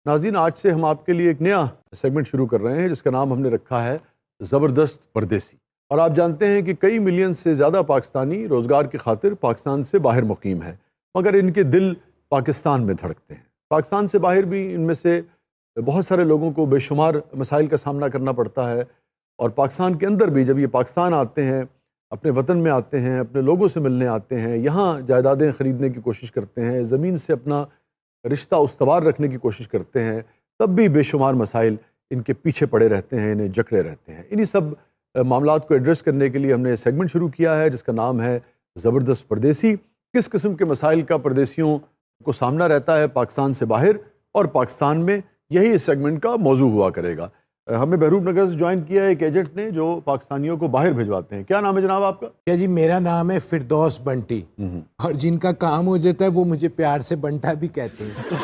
ناظرین، آج سے ہم آپ کے لیے ایک نیا سیگمنٹ شروع کر رہے ہیں جس کا نام ہم نے رکھا ہے زبردست پردیسی۔ اور آپ جانتے ہیں کہ کئی ملین سے زیادہ پاکستانی روزگار کی خاطر پاکستان سے باہر مقیم ہیں، مگر ان کے دل پاکستان میں دھڑکتے ہیں۔ پاکستان سے باہر بھی ان میں سے بہت سارے لوگوں کو بے شمار مسائل کا سامنا کرنا پڑتا ہے، اور پاکستان کے اندر بھی جب یہ پاکستان آتے ہیں، اپنے وطن میں آتے ہیں، اپنے لوگوں سے ملنے آتے ہیں، یہاں جائیدادیں خریدنے کی کوشش کرتے ہیں، زمین سے اپنا رشتہ استوار رکھنے کی کوشش کرتے ہیں، تب بھی بے شمار مسائل ان کے پیچھے پڑے رہتے ہیں، انہیں جکڑے رہتے ہیں۔ انہی سب معاملات کو ایڈریس کرنے کے لیے ہم نے سیگمنٹ شروع کیا ہے جس کا نام ہے زبردست پردیسی۔ کس قسم کے مسائل کا پردیسیوں کو سامنا رہتا ہے پاکستان سے باہر اور پاکستان میں، یہی اس سیگمنٹ کا موضوع ہوا کرے گا۔ ہمیں بہروپ نگر سے جوائن کیا ہے ایک ایجنٹ نے جو پاکستانیوں کو باہر بھجواتے ہیں۔ کیا نام ہے جناب آپ کا؟ کیا جی، میرا نام ہے فردوس بنٹی، اور جن کا کام ہو جاتا ہے وہ مجھے پیار سے بنٹا بھی کہتے ہیں۔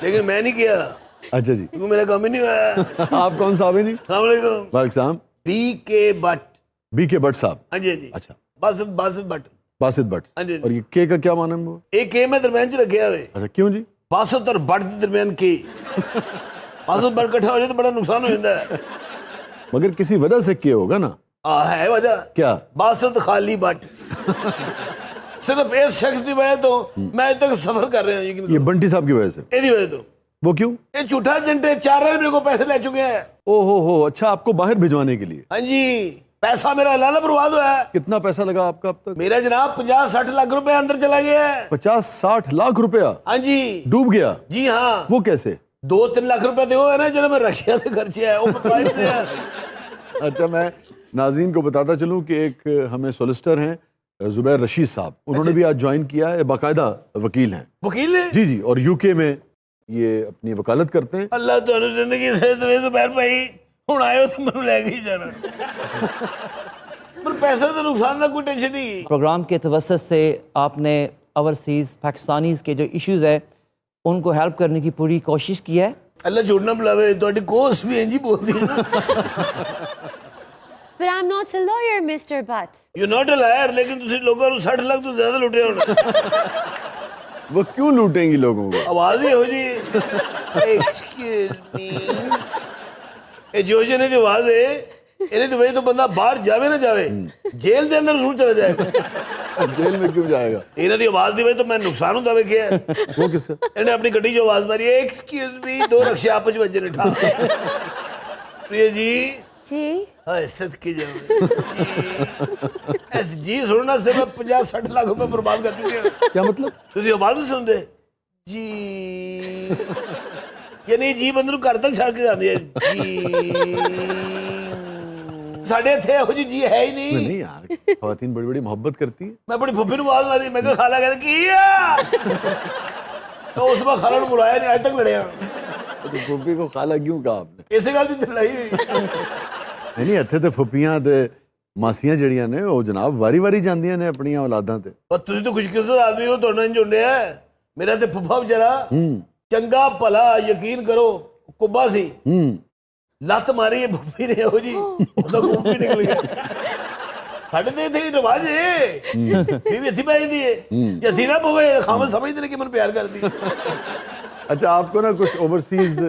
لیکن میں نہیں کیا، اچھا جی، کیونکہ میرا کام ہی نہیں ہوا۔ آپ کون صاحب ہیں جی؟ السلام علیکم۔ وعلیکم السلام۔ بی کے بٹ۔ بی کے بٹ صاحب؟ ہاں جی ہاں جی، اچھا، باسط بٹ۔ باسط بٹ۔ ہاں جی۔ اور یہ کے کا کیا معنی ہے؟ ایک کے میں درمیان چ رکھیا ہوئے، اچھا، کیوں جی؟ باسط اور بٹ کے درمیان کے، باسط بٹ کٹھا ہو جائے تو بڑا نقصان ہو جاتا ہے۔ مگر کسی وجہ سے کے ہوگا نا؟ ہے وجہ کیا؟ باسط خالی بٹ۔ صرف اس شخص کی وجہ تو میں اج تک سفر کر رہا ہوں، یہ بنٹی صاحب کی وجہ سے؟ یہ وجہ تو وہ کیوں؟ یہ جھوٹا ایجنٹ ہے، 4 روپے کو پیسے لے چکے ہیں۔ او ہو، اچھا، آپ کو باہر بھجوانے کے لیے؟ ہاں جی، پیسہ میرا لانا برباد ہوا ہے۔ کتنا پیسہ لگا آپ کا اب تک؟ میرا جناب 50-60 لاکھ روپے اندر چلا گیا ہے۔ 50-60 لاکھ روپیہ ہاں جی ڈوب گیا؟ جی ہاں، وہ کیسے؟ 2-3 لاکھ روپے تو ہے نا جنہوں میں رکشیا سے خرچے ہے وہ پتہ نہیں ہے۔ اچھا، میں ناظرین کو بتاتا چلوں کہ ایک ہمیں سولسٹر ہیں زبیر رشید صاحب، انہوں نے بھی آج جوائن کیا ہے، باقاعدہ وکیل ہیں۔ وکیل ہے؟ جی جی، اور یو کے میں یہ اپنی وکالت کرتے ہیں۔ اللہ تعالیٰ زندگی سے زبیر بھائی ہوں آئے ہو تو میں لے کے ہی جانا، پر پیسہ تو نقصان نہ، کوئی ٹینشن نہیں۔ پروگرام کے توسط سے آپ نے اوورسیز پاکستانیز کے جو ایشوز ہیں ان کو ہیلپ کرنے کی پوری کوشش کی ہے۔ اللہ چھوڑنا بلاوے، تھوڑی کوس بھی انجی بول دی نا۔ But I'm not a lawyer, Mr. Butt. You're not a liar، لیکن تسی لوگوں کو 60 لاکھ تو زیادہ لوٹے ہونا۔ وہ کیوں لوٹیں گی لوگوں کو؟ آواز ہی ہو جی ایکسکیوز می، اے جو جنے دی آواز ہے انہیں تو وجہ تو بندہ باہر جاوے نہ جاوے، جیل دے اندر ضرور چلا جائے گا۔ جیل میں کیوں جائے گا؟ انہیں دی آواز دی وجہ تو میں نقصان ہوتا ہوئے کیا ہے۔ وہ کس سے؟ انہیں اپنی گڈی جو آواز ماری ایکسکیوز می، 2 رکشے آپس میں بجے نے ٹھا پریہ جی جی ہائے صدقے جاؤ ایس جی سننا سے میں 50-60 لاکھ روپے برباد کر چکے ہیں۔ کیا مطلب؟ تسی آواز نہیں سن رہے؟ جی یعنی جی بندے نوں گھر تک چھڑ کے جاندی ہے۔ جی ساڈے اتھے ہو جی ہے ہی نہیں۔ نہیں یار، خواتین بڑی بڑی محبت کرتی ہیں۔ میں بڑی پھپھی نوں آواز ماری، میں کہا خالہ کہتے کی تو اس میں خالہ نوں بلایا نہیں، آج تک لڑے ہیں۔ تو پھوپھی کو خالہ کیوں کہا آپ نے؟ اسی گل دی لڑائی ہوئی۔ نہیں، اتھے تے پھوپھیاں تے ماسیاں جڑیاں نے وہ جناب واری واری جاندیاں نے اپنی اولاداں تے۔ اور تسی تو خوش قسمت آدمی ہو، تہاڈا انج ہونڈیا ہے۔ میرا تے پھپھا بیچارا چنگا بھلا یقین کرو کبا سی، لت ماری ہے پھپھی نے ہو جی وہ تو گھوم بھی نکل گیا۔ ساڈے تے اتھے رواج ہے بیوی ہتھی پہ جاندی ہے، جے ہتھی نہ پوے خامد سمجھدے نے کہ من پیار کرਦੀ۔ اچھا، آپ کو نا کچھ اوورسیز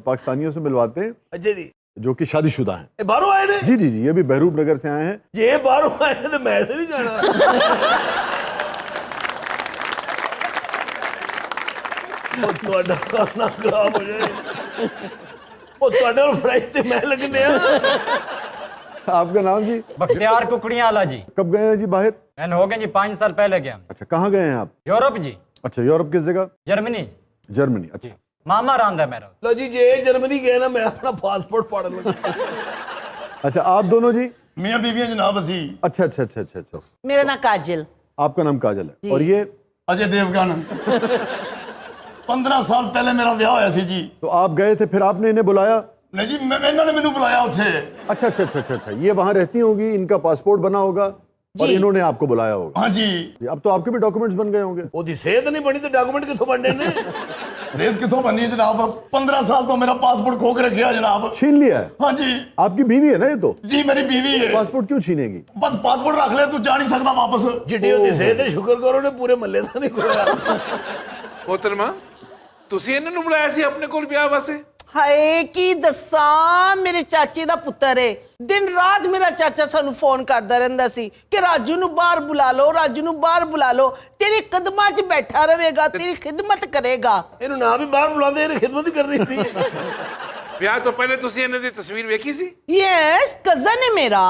پاکستانیوں سے ملواتے ہیں اچھا جی، جو کہ شادی شدہ ہیں۔ اے باہروں آئے نے؟ جی جی جی، یہ بھی بہروپ نگر سے آئے ہیں۔ جی باہروں آئے نے تو میں سے نہیں جانا۔ وہ تہاڈا کھانا خراب ہو جائے، وہ تہاڈے فرائز تے میں لگنے ہاں۔ آپ کا نام جی؟ بختیار ککڑیاں والا جی۔ کب گئے ہیں جی باہر؟ میں ہو گئے جی 5 سال پہلے گیا۔ اچھا، کہاں گئے ہیں آپ؟ یورپ جی۔ اچھا، یورپ کس جگہ؟ جرمنی۔ جرمنی۔ اچھا ماما راندہ میرا۔ لو جی جی جرمنی گئے نا، میں اپنا پاسپورٹ پاڑ لگا۔ اچھا، آپ دونوں جی؟ میاں بیویاں جناب اسی۔ اچھا اچھا اچھا اچھا اچھا، میرا نام کاجل۔ آپ کا نام کاجل ہے، اور یہ؟ اجے دیوگن۔ 15 سال پہلے میرا بیاہ ہویا سی جی۔ تو آپ گئے تھے، پھر آپ نے انہیں بلایا؟ نہیں جی، انہوں نے مینوں بلایا اتھے۔ اچھا اچھا اچھا اچھا، یہ وہاں رہتی ہوں گی، ان کا پاسپورٹ بنا ہوگا اور انہوں نے آپ کو بلایا ہوگا۔ ہاں جی۔ اب تو آپ کے بھی ڈاکومنٹس بن گئے ہوں گے۔ وہ دی صحت نہیں بنی تو ڈاکومنٹ کتوں بننے نے؟ زید کتوں بنی ہے جناب؟ 15 سال تو میرا پاسپورٹ کھو کے رکھیا جناب۔ چھین لیا ہے؟ ہاں جی۔ آپ کی بیوی ہے نا یہ تو؟ جی میری بیوی ہے۔ پاسپورٹ کیوں چھینے گی؟ بس پاسپورٹ رکھ لے، تو جا نہیں سکتا واپس۔ جڈی ہوتی صحت ہے، شکر کرو نے پورے محلے کا نہیں کھویا۔ محترمہ ਤੁਸੀਂ ਇਹਨਾਂ ਨੂੰ ਬੁਲਾਇਆ ਸੀ ਆਪਣੇ ਕੋਲ ਵਿਆਹ ਵਾਸਤੇ? ਹਾਏ ਕੀ ਦੱਸਾਂ, ਮੇਰੇ ਚਾਚੇ ਦਾ ਪੁੱਤਰ ਏ। ਦਿਨ ਰਾਤ ਮੇਰਾ ਚਾਚਾ ਸਾਨੂੰ ਫੋਨ ਕਰਦਾ ਰਹਿੰਦਾ ਸੀ ਕਿ ਰਾਜੂ ਨੂੰ ਬਾਹਰ ਬੁਲਾ ਲਓ, ਰਾਜੂ ਨੂੰ ਬਾਹਰ ਬੁਲਾ ਲਓ, ਤੇਰੇ ਕਦਮਾਂ 'ਚ ਬੈਠਾ ਰਹੇਗਾ, ਤੇਰੀ ਖਿਦਮਤ ਕਰੇਗਾ। ਇਹਨੂੰ ਨਾ ਵੀ ਬਾਹਰ ਬੁਲਾਉਂਦੇ, ਇਹਨੇ ਖਿਦਮਤ ਹੀ ਕਰਨੀ ਸੀ। ਵਿਆਹ ਤੋਂ ਪਹਿਲੇ ਤੁਸੀਂ ਇਹਨਾਂ ਦੀ ਤਸਵੀਰ ਵੇਖੀ ਸੀ? ਯੈਸ, ਕਜ਼ਨ ਹੈ ਮੇਰਾ।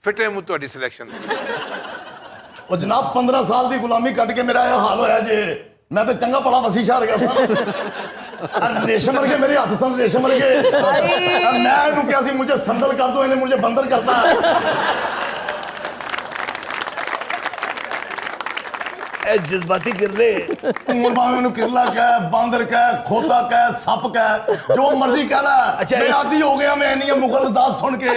ਫਿੱਟੇ ਮੂੰਹ ਤੁਹਾਡੀ ਸਿਲੈਕਸ਼ਨ। ਉਹ ਜਨਾਬ 15 ਸਾਲ ਦੀ ਗੁਲਾਮੀ ਕੱਟ ਕੇ ਮੇਰਾ ਇਹ ਹਾਲ ਹੋਇਆ ਜੇ। ਮੈਂ ਤਾਂ ਚੰਗਾ ਭਲਾ ਵਸੀ ਸ਼ਹਿਰ ਗਿਆ ਸਾਂ। ਰੇਸ਼ਮ ਵਰਗੇ ਮੇਰੇ ਹੱਥ ਸਨ, ਰੇਸ਼ਮ ਵਰਗੇ। ਮੈਂ ਇਹਨੂੰ ਕਿਹਾ ਸੀ ਮੁਝੇ ਸੰਦਲ ਕਰ ਦੋ, ਇਹਨੇ ਮੁਝੇ ਬੰਦਰ ਕਰਤਾ। ਇਹ ਜਜ਼ਬਾਤੀ ਕਿਰਲੇ। ਹੁਣ ਭਾਵੇਂ ਮੈਨੂੰ ਕਿਰਲਾ ਕਹਿ, ਬਾਂਦਰ ਕਹਿ, ਖੋਤਾ ਕਹਿ, ਸੱਪ ਕਹਿ, ਜੋ ਮਰਜ਼ੀ ਕਹਿ ਲੈ। ਅੱਛਾ, ਮੈਂ ਆਦੀ ਹੋ ਗਿਆ ਮੈਂ ਇੰਨੀਆਂ ਮੁਗਲ ਜ਼ਾਤ ਸੁਣ ਕੇ।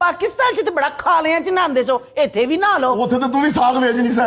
ਪਾਕਿਸਤਾਨ 'ਚ ਤੇ ਬੜਾ ਖਾਲਿਆਂ 'ਚ ਨਹਾਉਂਦੇ ਸੋ, ਇੱਥੇ ਵੀ ਨਹਾ ਲਓ। ਉੱਥੇ ਤਾਂ ਤੂੰ ਵੀ ਸਾਗ ਵੇਚ ਨਹੀਂ ਸਾ।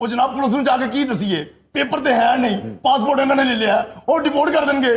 ਉਹ ਜਨਾਬ ਪੁਲਿਸ ਨੂੰ ਜਾ ਕੇ ਕੀ ਦਸੀਏ? ਪੇਪਰ ਤੇ ਹੈ ਨਹੀਂ, ਪਾਸਪੋਰਟ ਇਹਨਾਂ ਨੇ ਲੈ ਲਿਆ, ਉਹ ਡਿਪੋਰਟ ਕਰ ਦੇਣਗੇ।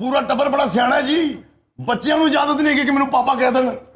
ਪੂਰਾ ਟੱਬਰ ਬੜਾ ਸਿਆਣਾ ਹੈ ਜੀ। ਬੱਚਿਆਂ ਨੂੰ ਇਜਾਜ਼ਤ ਨਹੀਂ ਹੈ ਕਿ ਮੈਨੂੰ ਪਾਪਾ ਕਹਿ ਦੇਣ।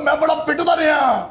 ਮੈਂ ਬੜਾ ਪਿੱਟਦਾ ਰਿਹਾ।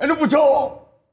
ਇਹਨੂੰ ਪੁੱਛੋ।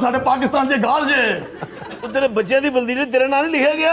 ਸਾਡੇ ਪਾਕਿਸਤਾਨ 'ਚ ਗਾਲ ਜੇ ਉਹ ਤੇਰੇ ਬੱਚਿਆਂ ਦੀ ਬਲਦੀ ਨੇ ਤੇਰਾ ਨਾਂ ਨਹੀਂ ਲਿਖਿਆ ਗਿਆ?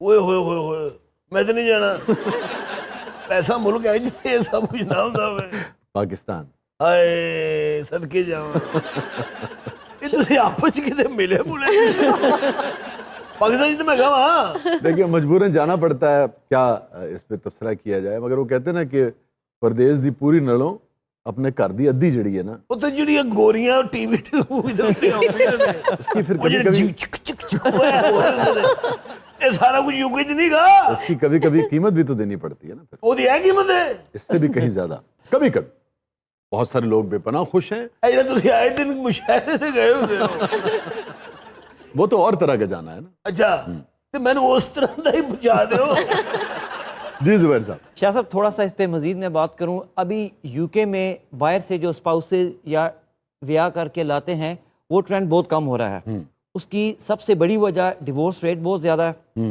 اوئے ہوئے ہوئے ہوئے میں تو نہیں جانا ایسا ملک ہے جتنے یہ سب کچھ نہ ہوتا ہوئے پاکستان ہائے صدقے جاواں یہ تسی آپس چ کتے ملے ملے پاکستان جی تو میں کہا ہاں دیکھیے مجبوراً جانا پڑتا ہے، کیا اس پہ تبصرہ کیا جائے، مگر وہ کہتے ہیں نا کہ پردیس دی پوری نڑوں اپنے گھر دی ادھی جڑی ہے نا وہ تو جڑی گوریاں ٹی وی اس کی پھر کبھی کبھی یہ سارا کچھ یوکے چ نہیں گا اس کی کبھی کبھی قیمت بھی تو دینی پڑتی ہے نا پھر وہ دی ہے قیمت ہے اس سے بھی کہیں زیادہ کبھی کبھی بہت سارے لوگ بے پناہ خوش ہیں، اے جڑا تسی آئے دن مشاہرے سے گئے ہوتے ہو وہ تو اور طرح کا جانا ہے نا۔ اچھا تو میں نے اس طرح دا ہی پہنچا دے ہو جی زبیر صاحب، شاہ صاحب تھوڑا سا اس پہ مزید میں بات کروں، ابھی یو کے میں باہر سے جو اسپاؤسز یا ویاہ کر کے لاتے ہیں وہ ٹرینڈ بہت کم ہو رہا ہے، اس کی سب سے بڑی وجہ ڈیورس ریٹ بہت زیادہ ہے،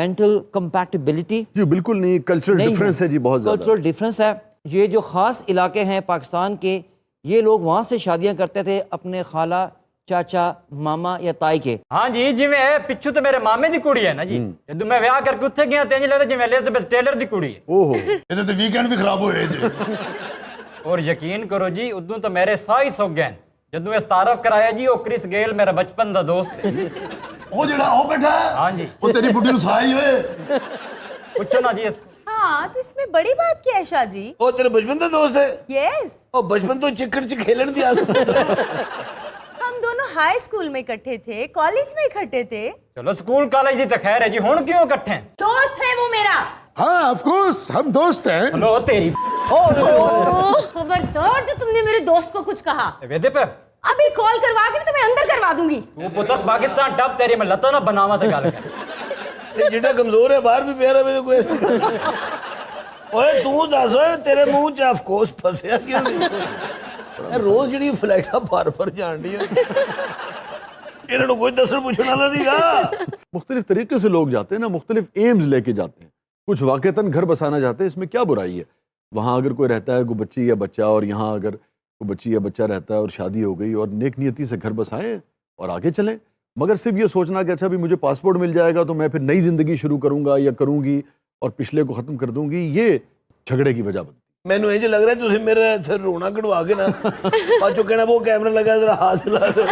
مینٹل کمپیٹیبلٹی جی بالکل نہیں، کلچرل ڈفرینس ہے جی بہت زیادہ، کلچرل ڈفرینس ہے۔ یہ جو خاص علاقے ہیں پاکستان کے، یہ لوگ وہاں سے شادیاں کرتے تھے اپنے خالہ، چاچا، ماما یا تائی کے۔ ہاں جی جویں ہے پچھو تو میرے مامے دی کڑی ہے نا جی، جدوں میں ویاہ کر کے اتھے گیا تے انج لگدا جویں ایلزابتھ ٹیلر دی کڑی ہے۔ اوہ یہ تو ویکینڈ بھی خراب ہوئے جی اور یقین کرو جی ادوں تو میرے ساہ ہی سک گئے جدوں اس تعارف کرایا جی وہ کرس گیل میرا بچپن دا دوست ہے۔ وہ جڑا وہ بیٹھا ہے ہاں جی وہ تیری بڈھی نو سائی ہوئے پوچھو نا جی اس ہاں تو اس میں بڑی بات کیا ہے شاہ جی؟ وہ تیرے بچپن دا دوست ہے یس، وہ بچپن تو چکڑ چ کھیلن دی عادت ہے۔ ہم دونوں ہائی اسکول میں اکٹھے تھے، کالج میں اکٹھے تھے۔ چلو سکول کالج دی تو خیر ہے جی ہن کیوں اکٹھے ہیں؟ دوست ہے وہ میرا۔ ہاں آف کورس ہم دوست ہیں۔ ہلو تیری خبردار جو تم نے میرے دوست کو کچھ کہا، ویدے پہ ابھی کال کروا کے تمہیں اندر کروا دوں گی۔ تو پتر پاکستان ٹپ تیری میں لتا نہ بناوا تے گل کر یہ جڑا کمزور ہے باہر بھی پیارا میں کوئی اوئے تو دس اوئے تیرے منہ چ آف کورس پھسیا کیوں نہیں؟ روز جڑی فلائٹاں بار بار جان ڈی انہاں نوں کوئی دسن پوچھن والا نہیں گا۔ مختلف طریقے سے لوگ جاتے ہیں نا، مختلف ایمز لے کے جاتے ہیں، کچھ واقعتاً گھر بسانا چاہتے ہیں، اس میں کیا برائی ہے؟ وہاں اگر کوئی رہتا ہے کوئی بچی یا بچہ، اور یہاں اگر کوئی بچی یا بچہ رہتا ہے اور شادی ہو گئی، اور نیک نیتی سے گھر بسائیں اور آگے چلیں، مگر صرف یہ سوچنا کہ اچھا بھی مجھے پاسپورٹ مل جائے گا تو میں پھر نئی زندگی شروع کروں گا یا کروں گی اور پچھلے کو ختم کر دوں گی، یہ جھگڑے کی وجہ بنتی ہے۔ مینوں انج لگ رہا ہے تسی میرے سر رونا کٹوا کے نا بعد چوں کہنا وہ کیمرہ لگا ذرا ہاتھ ہلا دو۔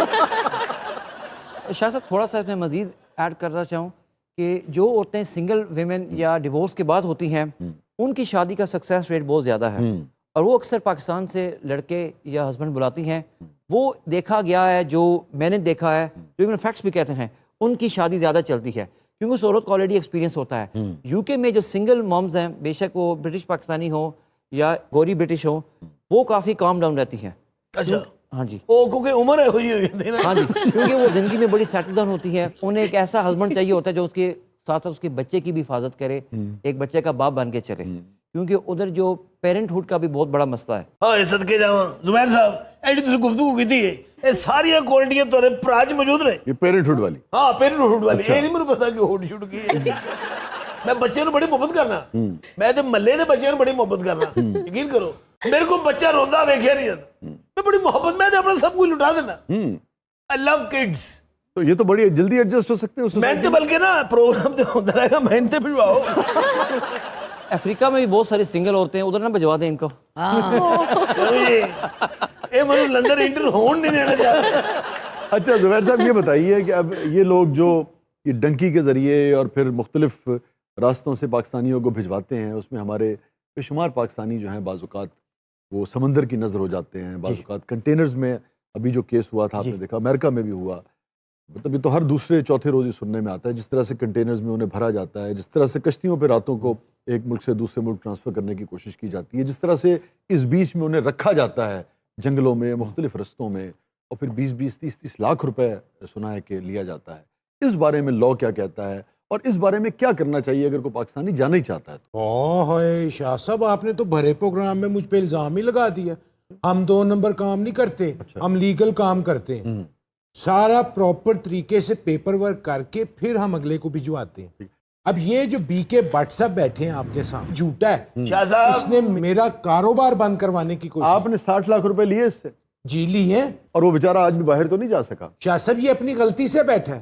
شاہ صاحب تھوڑا سا اس میں مزید ایڈ کرنا چاہوں کہ جو عورتیں سنگل ویمن یا ڈیورس کے بعد ہوتی ہیں ان کی شادی کا سکسیس ریٹ بہت زیادہ ہے، اور وہ اکثر پاکستان سے لڑکے یا ہسبینڈ بلاتی ہیں۔ وہ دیکھا گیا ہے، جو میں نے دیکھا ہے، جو ایون فیکٹس بھی کہتے ہیں، ان کی شادی زیادہ چلتی ہے کیونکہ اس عورت کو آلریڈی ایکسپیرینس ہوتا ہے۔ یو کے میں جو سنگل مومز ہیں، بے شک وہ برٹش پاکستانی ہوں یا گوری برٹش ہوں، وہ کافی کام ڈاؤن رہتی ہیں۔ اچھا ہاں جی، وہ کیونکہ عمر ہے ہوئی ہوئی نا۔ ہاں جی، کیونکہ وہ زندگی میں بڑی سیٹل ڈاؤن ہوتی ہے، انہیں ایک ایسا ہسبینڈ چاہیے ہوتا ہے جو اس کے ساتھ ساتھ اس کے بچے کی بھی حفاظت کرے، ایک بچے کا باپ بن کے چلے، کیونکہ ادھر جو پیرنٹ ہوڈ کا بھی بہت بڑا مسئلہ ہے۔ ہاں صدقے جاواں زبیر صاحب ایڈی تسی گفتگو کیتی ہے، یہ ساری کوالٹیاں تورے پراج موجود رہے۔ یہ پیرنٹ ہوڈ والی، ہاں پیرنٹ ہوڈ والی یہ نہیں مجھے پتا کہ ہوڈ شوڈ کی ہے۔ میں بچے نو بڑی محبت کرنا، میں تے محلے دے بچے نو بڑی محبت کرنا، یقین کرو میرے کو بچہ روندا ویکھیا نہیں جاتا، میں بڑی محبت، میں تے اپنا سب کچھ لٹا دینا۔ آئی لو کڈس۔ تو یہ تو بڑی جلدی ایڈجسٹ ہو سکتے ہیں اس میں تے بلکہ نا پروگرام تے ہوندا رہے گا، میں تے بھجواؤ۔ افریقہ میں بھی بہت ساری سنگل عورتیں ہیں، ادھر نہ بھجوا دیں ان کو۔ اے منو لندن انٹر ہون نہیں دینا چاہتے۔ اچھا زبیر صاحب یہ بتائیے کہ اب یہ لوگ جو یہ ڈنکی کے ذریعے اور پھر مختلف راستوں سے پاکستانیوں کو بھجواتے ہیں، اس میں ہمارے بے شمار پاکستانی جو ہیں بعض اوقات وہ سمندر کی نظر ہو جاتے ہیں، بعض اوقات کنٹینرز میں، ابھی جو کیس ہوا تھا آپ نے دیکھا امریکہ میں بھی ہوا، مطلب یہ تو ہر دوسرے چوتھے روز ہی سننے میں آتا ہے، جس طرح سے کنٹینرز میں انہیں بھرا جاتا ہے، جس طرح سے کشتیوں پہ راتوں کو ایک ملک سے دوسرے ملک ٹرانسفر کرنے کی کوشش کی جاتی ہے، جس طرح سے اس بیچ میں انہیں رکھا جاتا ہے جنگلوں میں، مختلف رستوں میں، اور پھر 20-30 لاکھ روپے سنا ہے کہ لیا جاتا ہے۔ اس بارے میں لاء کیا کہتا ہے اور اس بارے میں کیا کرنا چاہیے اگر کوئی پاکستانی جانا ہی چاہتا ہے تو؟ اوہ شاہ صاحب آپ نے تو بھرے پروگرام میں مجھ پہ الزام ہی لگا دیا، ہم 2 نمبر کام نہیں کرتے، ہم لیگل کام کرتے ہیں، سارا پراپر طریقے سے پیپر ورک کر کے پھر ہم اگلے کو بھجواتے ہیں۔ اب یہ جو بی کے بٹ صاحب بیٹھے ہیں آپ کے سامنے، جھوٹا ہے، شاہ صاحب اس نے میرا کاروبار بند کروانے کی کوشش، آپ نے 60 لاکھ روپے لیے اس سے، جی لی ہے، اور وہ بیچارہ آج بھی باہر تو نہیں جا سکا۔ شاہ صاحب یہ اپنی غلطی سے بیٹھا ہے،